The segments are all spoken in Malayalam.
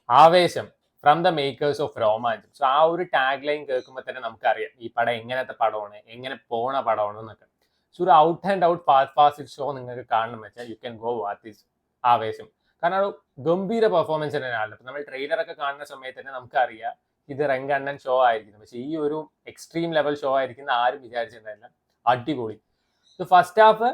ആവേശം from the makers of Romancham. So ആ ഒരു ടാഗ് ലൈൻ കേൾക്കുമ്പോൾ തന്നെ നമുക്കറിയാം ഈ പടം എങ്ങനത്തെ പടമാണ്, എങ്ങനെ പോണ പടമാണ് എന്നൊക്കെ. സോ ഒരു out and out fast show നിങ്ങൾക്ക് കാണണം വെച്ചാൽ you can go watch this ആവേശം. കാരണം ഒരു ഗംഭീര പെർഫോമൻസ് തന്നെയാണ്. ഇപ്പൊ നമ്മൾ ട്രെയിലറൊക്കെ കാണുന്ന സമയത്ത് തന്നെ നമുക്കറിയാം ഇത് രംഗണ്ണൻ ഷോ ആയിരിക്കും. പക്ഷെ ഈ ഒരു എക്സ്ട്രീം ലെവൽ ഷോ ആയിരിക്കും ആരും വിചാരിച്ചിട്ടുണ്ടായില്ല. അടിപൊളി. ഫസ്റ്റ് ഹാഫ്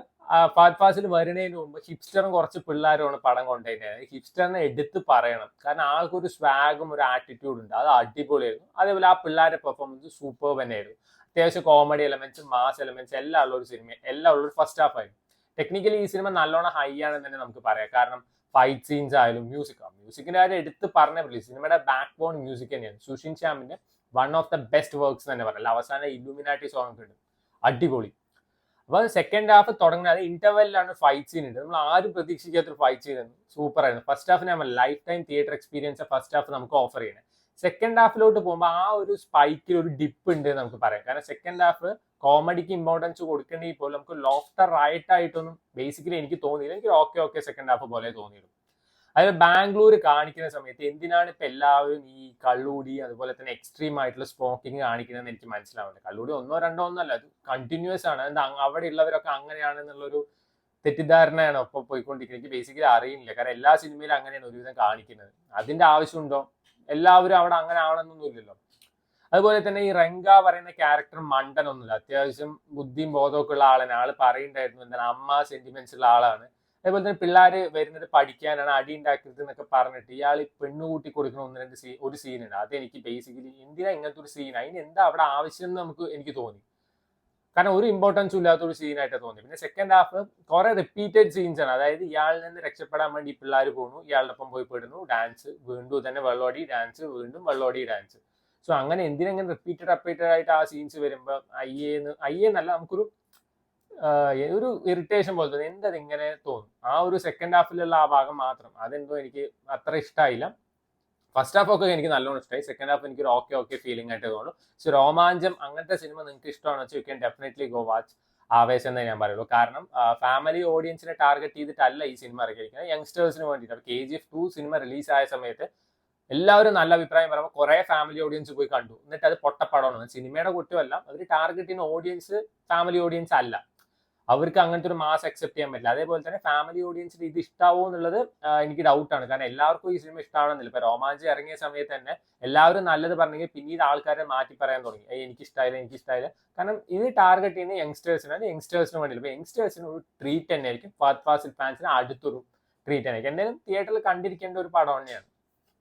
ഫാസ്റ്റ് ഫാസ്റ്റിൽ വരുന്നതിന് മുമ്പ് ഹിപ്സ്റ്ററും കുറച്ച് പിള്ളേരുമാണ് പടം കൊണ്ടുപോയിരുന്നത്. ഹിപ്സ്റ്ററിനെ എടുത്ത് പറയണം, കാരണം ആൾക്കൊരു സ്വാഗും ഒരു ആറ്റിറ്റ്യൂഡ് ഉണ്ട്, അത് അടിപൊളിയായിരുന്നു. അതേപോലെ ആ പിള്ളേരുടെ പെർഫോമൻസ് സൂപ്പർ തന്നെയായിരുന്നു. അത്യാവശ്യം കോമഡി എലമെന്റ്സ്, മാസ് എലമെന്റ്സ് എല്ലാം ഉള്ള ഒരു സിനിമ, എല്ലാം ഉള്ള ഒരു ഫസ്റ്റ് ഹാഫ് ആയിരുന്നു. ടെക്നിക്കലി ഈ സിനിമ നല്ലോണം ഹൈ ആണെന്ന് തന്നെ നമുക്ക് പറയാം. കാരണം ഫൈറ്റ് സീൻസ് ആയാലും മ്യൂസിക്കിന്റെ കാര്യം എടുത്ത് പറഞ്ഞ പറ്റില്ല. സിനിമയുടെ ബാക്ക് ബോൺ മ്യൂസിക് തന്നെയാണ്. സുഷിൻ ശ്യാമിന്റെ one of the best works തന്നെ പറയാം. അവസാനം ഇല്ലുമിനാറ്റി സോങ് ഉണ്ട്, അടിപൊളി. അപ്പൊ സെക്കൻഡ് ഹാഫ് തുടങ്ങുന്നത് ഇന്റർവെല്ലിലാണ് ഫൈറ്റ് സീൻ ഉണ്ട്. നമ്മൾ ആരും പ്രതീക്ഷിക്കാത്തൊരു ഫൈറ്റ് സീൻ ആയിരുന്നു, സൂപ്പർ ആയിരുന്നു. ഫസ്റ്റ് ഹാഫ് നമ്മൾ life time theatre experience first half നമുക്ക് ഓഫർ ചെയ്യണേ. സെക്കൻഡ് ഹാഫിലോട്ട് പോകുമ്പോൾ ആ ഒരു സ്പൈക്കിൽ ഒരു ഡിപ്പ് ഉണ്ട് എന്ന് നമുക്ക് പറയാം. കാരണം സെക്കൻഡ് ഹാഫ് കോമഡിക്ക് ഇമ്പോർട്ടൻസ് കൊടുക്കേണ്ടെങ്കിൽ പോലും നമുക്ക് ലോഫ്റ്റർ റൈറ്റ് ആയിട്ടൊന്നും ബേസിക്കലി എനിക്ക് തോന്നിയില്ല. എനിക്ക് ഓക്കെ സെക്കൻഡ് ഹാഫ് പോലെ തോന്നിയിരുന്നു. അതായത് ബാംഗ്ലൂർ കാണിക്കുന്ന സമയത്ത് എന്തിനാണ് ഇപ്പൊ എല്ലാവരും ഈ കള്ളൂടി അതുപോലെ തന്നെ എക്സ്ട്രീം ആയിട്ടുള്ള സ്മോക്കിംഗ് കാണിക്കുന്നതെന്ന് എനിക്ക് മനസ്സിലാവുന്നില്ല. കള്ളൂടി ഒന്നോ രണ്ടോ ഒന്നല്ല, അത് കണ്ടിന്യൂസ് ആണ്. എന്താ അവിടെ ഉള്ളവരൊക്കെ അങ്ങനെയാണെന്നുള്ളൊരു തെറ്റിദ്ധാരണയാണ് ഒപ്പം പോയിക്കൊണ്ടിരിക്കുന്നത്. എനിക്ക് ബേസിക്കലി അറിയില്ല, കാരണം എല്ലാ സിനിമയിലും അങ്ങനെയാണ് ഒരുവിധം കാണിക്കുന്നത്. അതിന്റെ ആവശ്യമുണ്ടോ? എല്ലാവരും അവിടെ അങ്ങനെ ആവണമെന്നൊന്നും ഇല്ലല്ലോ. അതുപോലെ തന്നെ ഈ റെങ്ക പറയുന്ന ക്യാരക്ടർ മണ്ടനൊന്നുമില്ല, അത്യാവശ്യം ബുദ്ധിയും ബോധമൊക്കെ ഉള്ള ആളാണ്. ആള് പറയുണ്ടായിരുന്നു എന്താണ് അമ്മ സെന്റിമെന്റ്സ് ഉള്ള ആളാണ്. അതേപോലെ തന്നെ പിള്ളേര് വരുന്നത് പഠിക്കാനാണ്, അടി ഉണ്ടാക്കരുത് എന്നൊക്കെ പറഞ്ഞിട്ട് ഇയാൾ പെണ്ണു കൂട്ടി കൊടുക്കുന്ന ഒരു സീനുണ്ട്. അതെനിക്ക് ബേസിക്കലി എന്തിനാ ഇങ്ങനത്തെ ഒരു സീൻ, അതിന് എന്താ അവിടെ ആവശ്യം എന്ന് എനിക്ക് തോന്നി. കാരണം ഒരു ഇമ്പോർട്ടൻസും ഇല്ലാത്ത ഒരു സീനായിട്ട് തോന്നി. പിന്നെ സെക്കൻഡ് ഹാഫ് കുറെ റിപ്പീറ്റഡ് സീൻസ് ആണ്. അതായത് ഇയാളിൽ നിന്ന് രക്ഷപ്പെടാൻ വേണ്ടി പിള്ളേർ പോകുന്നു, ഇയാളുടെ ഒപ്പം പോയി പെടുന്നു, ഡാൻസ്, വീണ്ടും തന്നെ വെള്ളോടി ഡാൻസ്, വീണ്ടും വെള്ളോടി ഡാൻസ്. സോ അങ്ങനെ എന്തിനെങ്ങനെ റിപ്പീറ്റഡ് ആയിട്ട് ആ സീൻസ് വരുമ്പോൾ അയ്യേന്നല്ല നമുക്കൊരു ഒരു ഇറിറ്റേഷൻ പോലെ തോന്നി. എന്തത് ഇങ്ങനെ തോന്നും. ആ ഒരു സെക്കൻഡ് ഹാഫിലുള്ള ആ ഭാഗം മാത്രം അതെന്തോ എനിക്ക് അത്ര ഇഷ്ടമായില്ല. ഫസ്റ്റ് ഹാഫ് ഒക്കെ എനിക്ക് നല്ലോണം ഇഷ്ടമായി. സെക്കൻഡ് ഹാഫ് എനിക്ക് ഓക്കെ ഫീലിംഗ് ആയിട്ട് തോന്നുന്നു. സോ രോമാഞ്ചം അങ്ങനത്തെ സിനിമ നിങ്ങൾക്ക് ഇഷ്ടമാണെന്ന് വെച്ചാൽ you can definitely go watch ആവേശം എന്നേ ഞാൻ പറയുള്ളൂ. കാരണം ഫാമിലി ഓഡിയൻസിനെ ടാർഗറ്റ് ചെയ്തിട്ടല്ല ഈ സിനിമ ഇറക്കിയിരിക്കുന്നത്, യങ്സ്റ്റേഴ്സിന് വേണ്ടിയിട്ട്. അപ്പോൾ KGF 2 സിനിമ റിലീസായ സമയത്ത് എല്ലാവരും നല്ല അഭിപ്രായം പറയുമ്പോൾ കുറെ ഫാമിലി ഓഡിയൻസ് പോയി കണ്ടു. എന്നിട്ട് അത് പൊട്ടപ്പടമാണ്. സിനിമയുടെ കുറ്റമല്ല, അവർ ടാർഗറ്റ് ചെയ്യുന്ന ഓഡിയൻസ് ഫാമിലി ഓഡിയൻസ് അല്ല. അവർക്ക് അങ്ങനത്തെ ഒരു മാസ് അക്സെപ്റ്റ് ചെയ്യാൻ പറ്റില്ല. അതേപോലെ തന്നെ ഫാമിലി ഓഡിയൻസിന് ഇത് ഇഷ്ടാവോ എന്നുള്ളത് എനിക്ക് ഡൗട്ടാണ്. കാരണം എല്ലാവർക്കും ഈ സിനിമ ഇഷ്ടമാണെന്നില്ല. ഇപ്പൊ രോമാഞ്ചം ഇറങ്ങിയ സമയത്ത് തന്നെ എല്ലാവരും നല്ലത് പറഞ്ഞെങ്കിൽ പിന്നീട് ആൾക്കാരെ മാറ്റി പറയാൻ തുടങ്ങി, എനിക്ക് ഇഷ്ടമായില്ല. കാരണം ഇത് ടാർഗറ്റ് ചെയ്യുന്ന യങ്സ്റ്റേഴ്സിനാണ്, യങ്സ്റ്റേഴ്സിന് വേണ്ടിയില്ല. ഇപ്പൊ യങ്സ്റ്റേഴ്സിന് ഒരു ട്രീറ്റ് തന്നെ ആയിരിക്കും, ഫഹദ് ഫാസിൽ ഫാൻസിന് അടുത്തൊരു ട്രീറ്റ് ആയിരിക്കും. എന്തായാലും തിയേറ്ററിൽ കണ്ടിരിക്കേണ്ട ഒരു പടം തന്നെയാണ്.